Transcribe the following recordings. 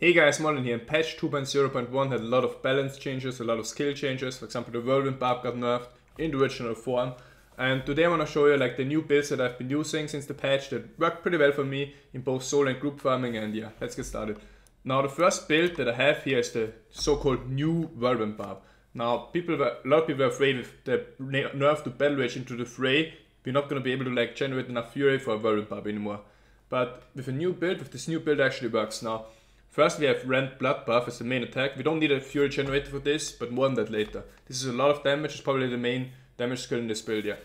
Hey guys, Moldran here. Patch 2.0.1 had a lot of balance changes, a lot of skill changes. For example, the whirlwind barb got nerfed in the original form. And today I want to show you like the new builds that I've been using since the patch that worked pretty well for me in both solo and group farming. And yeah, let's get started. Now the first build that I have here is the so-called new whirlwind barb. Now a lot of people were afraid if the nerf to battle rage into the fray, we're not going to be able to like generate enough fury for a whirlwind barb anymore. But with a new build, with this new build, it actually works now. First we have Rend Blood Buff as the main attack. We don't need a Fury generator for this, but more on that later. This is a lot of damage, it's probably the main damage skill in this build, yeah.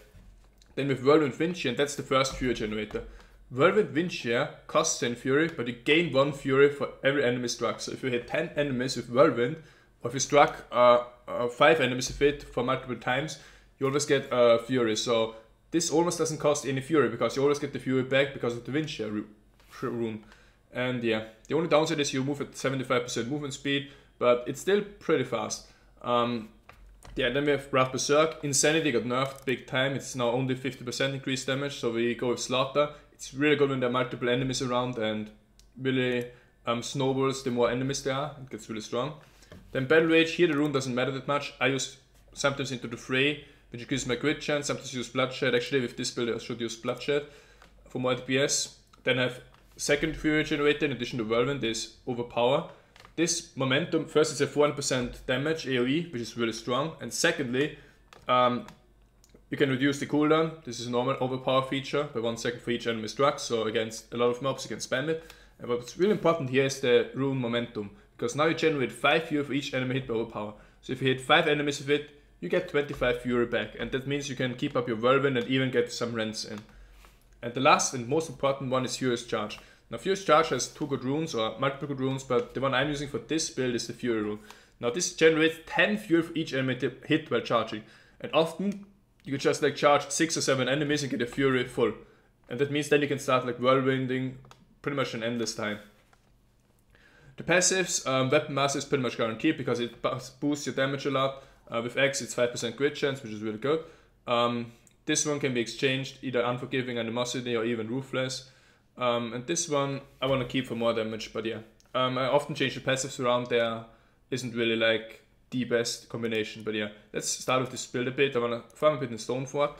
Then with Whirlwind Wind Shear, and that's the first Fury generator. Whirlwind Wind Shear costs 10 Fury, but you gain 1 Fury for every enemy struck. So if you hit 10 enemies with Whirlwind, or if you struck 5 enemies with it for multiple times, you always get Fury. So this almost doesn't cost any Fury, because you always get the Fury back because of the Wind Shear rune. And yeah, the only downside is you move at 75% movement speed, but it's still pretty fast. Yeah, then we have Wrath Berserk. Insanity got nerfed big time. It's now only 50% increased damage, so we go with Slaughter. It's really good when there are multiple enemies around and really snowballs the more enemies there are. It gets really strong. Then Battle Rage, here the rune doesn't matter that much. I use sometimes Into the Fray, which increases my crit chance, sometimes use Bloodshed. Actually with this build I should use Bloodshed for more DPS. Then I have second Fury generator in addition to Whirlwind is Overpower. This momentum, first it's a 400% damage AoE, which is really strong. And secondly, you can reduce the cooldown. This is a normal Overpower feature by 1 second for each enemy struck. So against a lot of mobs you can spam it. And what's really important here is the rune Momentum. Because now you generate 5 Fury for each enemy hit by Overpower. So if you hit 5 enemies with it, you get 25 Fury back. And that means you can keep up your Whirlwind and even get some rends in. And the last and most important one is Furious Charge. Now Furious Charge has 2 good runes or multiple good runes, but the one I'm using for this build is the Fury rune. Now this generates 10 Fury for each enemy hit while charging. And often you can just like charge 6 or 7 enemies and get a Fury full. And that means then you can start like whirlwinding pretty much an endless time. The passives, Weapon Master is pretty much guaranteed because it boosts your damage a lot. With X it's 5% crit chance, which is really good. This one can be exchanged, either Unforgiving, Animosity, or even Ruthless. And this one I want to keep for more damage, but yeah. I often change the passives around, there isn't really like the best combination, but yeah. Let's start with this build a bit. I want to farm a bit in Stonefort.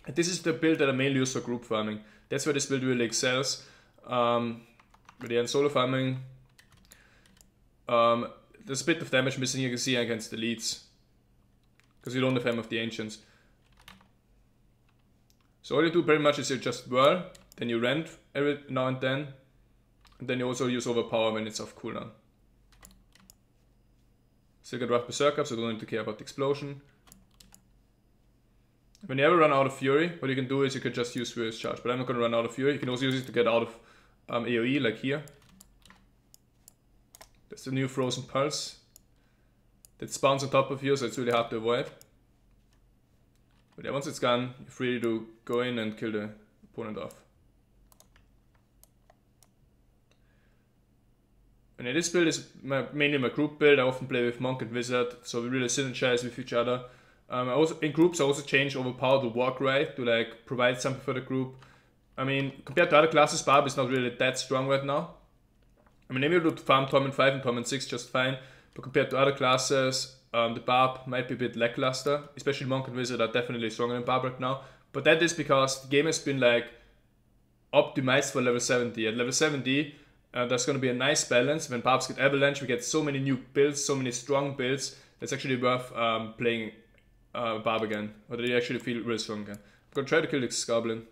And this is the build that I mainly use for group farming. That's where this build really excels. But yeah, in solo farming, there's a bit of damage missing, you can see, against the leads. Because you don't have Hem of the Ancients. So all you do pretty much is you just whirl, then you rend every now and then you also use Overpower when it's off cooldown. Still get Wrath Berserk up, so don't need to care about the explosion. When you ever run out of Fury, what you can do is you can just use Furious Charge, but I'm not going to run out of Fury. You can also use it to get out of AoE, like here. That's the new Frozen Pulse that spawns on top of you, so it's really hard to avoid. But yeah, once it's gone, you're free to go in and kill the opponent off. And yeah, this build is mainly my group build. I often play with Monk and Wizard, so we really synergize with each other. In groups I also change Overpower to Warcry to like provide something for the group. I mean, compared to other classes, Barb is not really that strong right now. I mean, maybe you would farm Torment 5 and Torment 6 just fine, but compared to other classes, the Barb might be a bit lackluster. Especially Monk and Wizard are definitely stronger than Barb right now. But that is because the game has been like optimized for level 70. At level 70, there's going to be a nice balance. When Barbs get Avalanche, we get so many new builds, so many strong builds. It's actually worth playing Barb again. Or they actually feel really strong again. I'm going to try to kill this Goblin,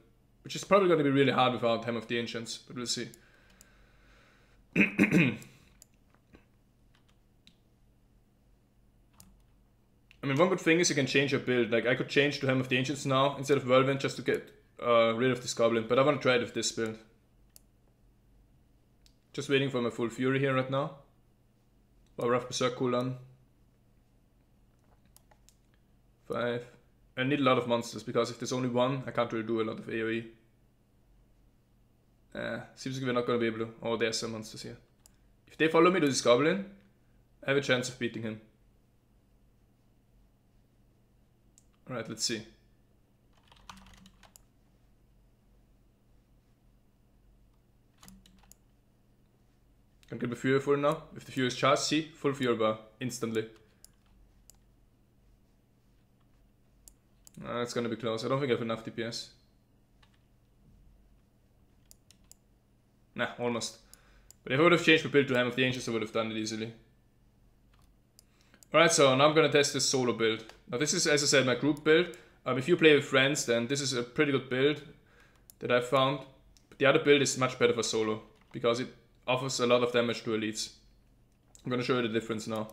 which is probably going to be really hard without Hem of the Ancients, but we'll see. I mean, one good thing is you can change your build. Like, I could change to Hem of the Ancients now instead of Whirlwind just to get rid of this Goblin. But I want to try it with this build. Just waiting for my full Fury here right now. Or Wrath Berserk cooldown. 5. I need a lot of monsters because if there's only one, I can't really do a lot of AoE. Seems like we're not going to be able to... Oh, there's some monsters here. If they follow me to this Goblin, I have a chance of beating him. Alright, let's see. Can get the Fury full now. If the Fury is charged, see, full Fury bar instantly. It's gonna be close. I don't think I have enough DPS. Nah, almost. But if I would have changed my build to Hammer of the Ancients, I would have done it easily. Alright, so now I'm gonna test this solo build. Now this is, as I said, my group build. If you play with friends, then this is a pretty good build that I found. But the other build is much better for solo, because it offers a lot of damage to elites. I'm gonna show you the difference now.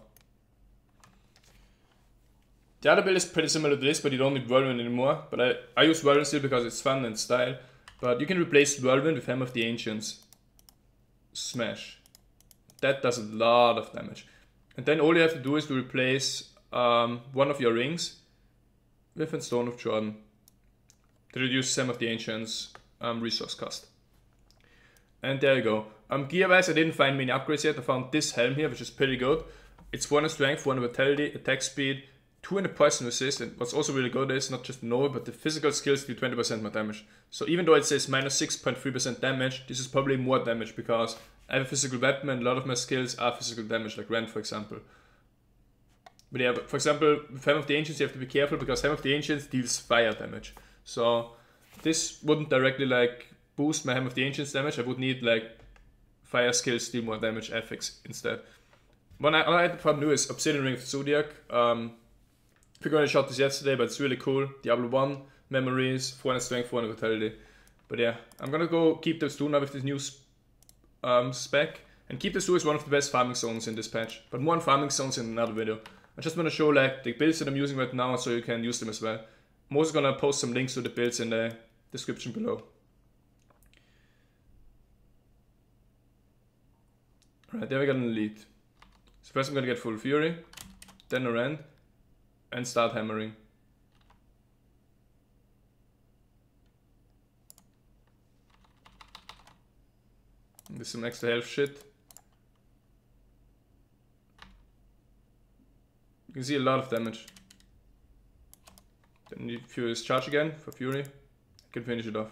The other build is pretty similar to this, but you don't need whirlwind anymore. But I use whirlwind still because it's fun and style. But you can replace whirlwind with Hammer of the Ancients. Smash. That does a lot of damage. And then all you have to do is to replace one of your rings with a Stone of Jordan to reduce Hammer of the Ancients resource cost. And there you go. Gear wise, I didn't find many upgrades yet. I found this helm here, which is pretty good. It's 400 strength, 400 vitality, attack speed, 200 poison resist, and what's also really good is not just Nova, but the physical skills do 20% more damage. So even though it says minus 6.3% damage, this is probably more damage because I have a physical weapon and a lot of my skills are physical damage, like Rend for example. But yeah, for example, with Hammer of the Ancients you have to be careful because Hammer of the Ancients deals fire damage. So this wouldn't directly like boost my Hammer of the Ancients damage, I would need like fire skills deal more damage FX instead. One I found new is Obsidian Ring of the Zodiac. I figured I shot this yesterday, but it's really cool. Diablo 1, memories, 400 strength, 400 vitality. But yeah, I'm gonna go keep those two now with this new spec. And keep this two is one of the best farming zones in this patch. But more on farming zones in another video. I just wanna show like the builds that I'm using right now so you can use them as well. I'm also gonna post some links to the builds in the description below. Alright, there we got an elite. So first I'm gonna get full fury, then a rend, and start hammering. There's some extra health shit. You can see a lot of damage. Then need Furious Charge again for Fury. I can finish it off.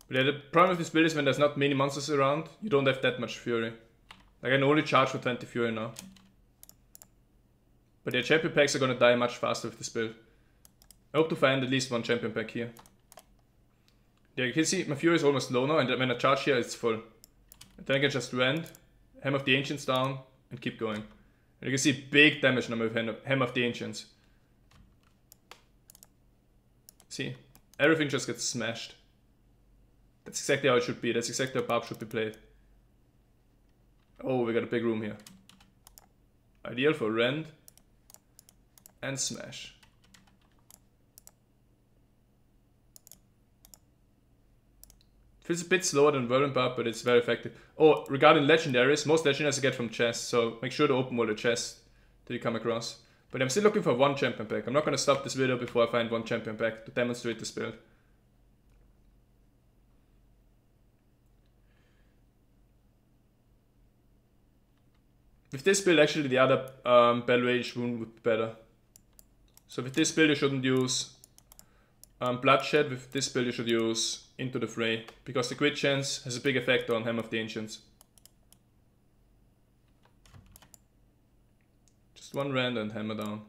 But yeah, the problem with this build is when there's not many monsters around, you don't have that much Fury. I can only charge for 20 Fury now. But yeah, champion packs are gonna die much faster with this build. I hope to find at least one champion pack here. Yeah, you can see my Fury is almost low now, and when I charge here, it's full. And then I can just rend, Hammer of the Ancients down, and keep going. And you can see big damage now with Hammer of the Ancients. See, everything just gets smashed. That's exactly how it should be, that's exactly how Barb should be played. Oh, we got a big room here. Ideal for rend and smash. Feels a bit slower than whirlwind Barb, but it's very effective. Oh, regarding legendaries, most legendaries I get from chests, so make sure to open all the chests that you come across. But I'm still looking for one champion pack. I'm not gonna stop this video before I find one champion pack to demonstrate this build. With this build, actually, the other Bell Rage wound would be better. So with this build, you shouldn't use Bloodshed. With this build, you should use Into the Fray, because the crit chance has a big effect on Hammer of the Ancients. Just one rend and hammer down.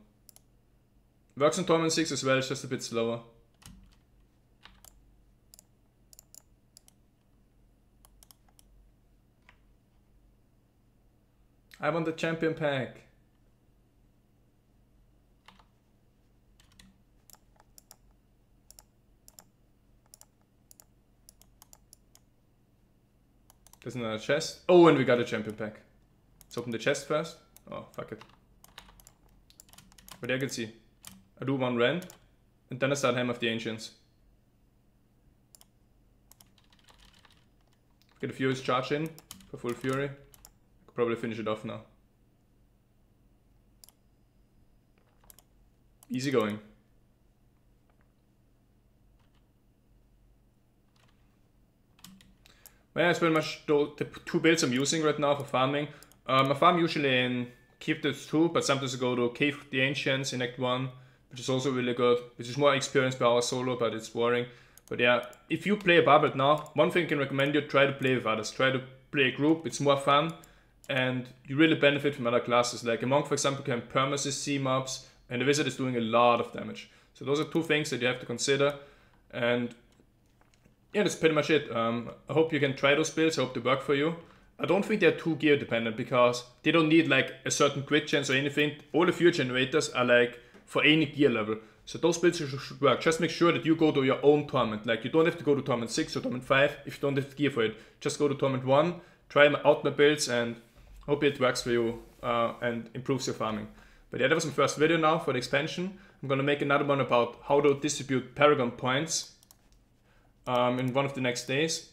Works on Torment 6 as well, it's just a bit slower. I want the champion pack. There's another chest. Oh, and we got a champion pack. Let's open the chest first. Oh, fuck it. But there you can see. I do one rend, and then I start Hammer of the Ancients. Get a Furious Charge in for full Fury. Probably finish it off now. Easy going. Well, that's pretty much the two builds I'm using right now for farming. I farm usually in Keep the 2, but sometimes I go to Cave the Ancients in Act 1, which is also really good, which is more experience per hour solo, but it's boring. But yeah, if you play a Barbarian now, one thing I can recommend you, try to play with others. Try to play a group, it's more fun, and you really benefit from other classes. Like a monk, for example, can permassist C mobs, and a wizard is doing a lot of damage. So those are two things that you have to consider. And yeah, that's pretty much it. I hope you can try those builds, I hope they work for you. I don't think they're too gear dependent because they don't need like a certain quick chance or anything. All the fuel generators are like for any gear level. So those builds should work. Just make sure that you go to your own torment. Like you don't have to go to torment 6 or torment 5 if you don't have gear for it. Just go to torment 1, try out my builds, and hope it works for you and improves your farming. But yeah, that was my first video now for the expansion. I'm gonna make another one about how to distribute Paragon points in one of the next days.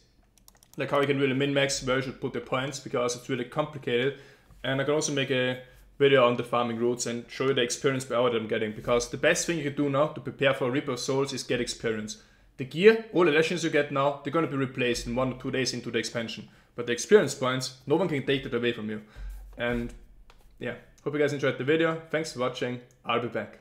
Like how you can really min-max where you should put the points, because it's really complicated. And I can also make a video on the farming routes and show you the experience per hour that I'm getting, because the best thing you can do now to prepare for Reaper of Souls is get experience. The gear, all the legends you get now, they're gonna be replaced in 1 or 2 days into the expansion. But the experience points, no one can take that away from you. And yeah, hope you guys enjoyed the video. Thanks for watching. I'll be back.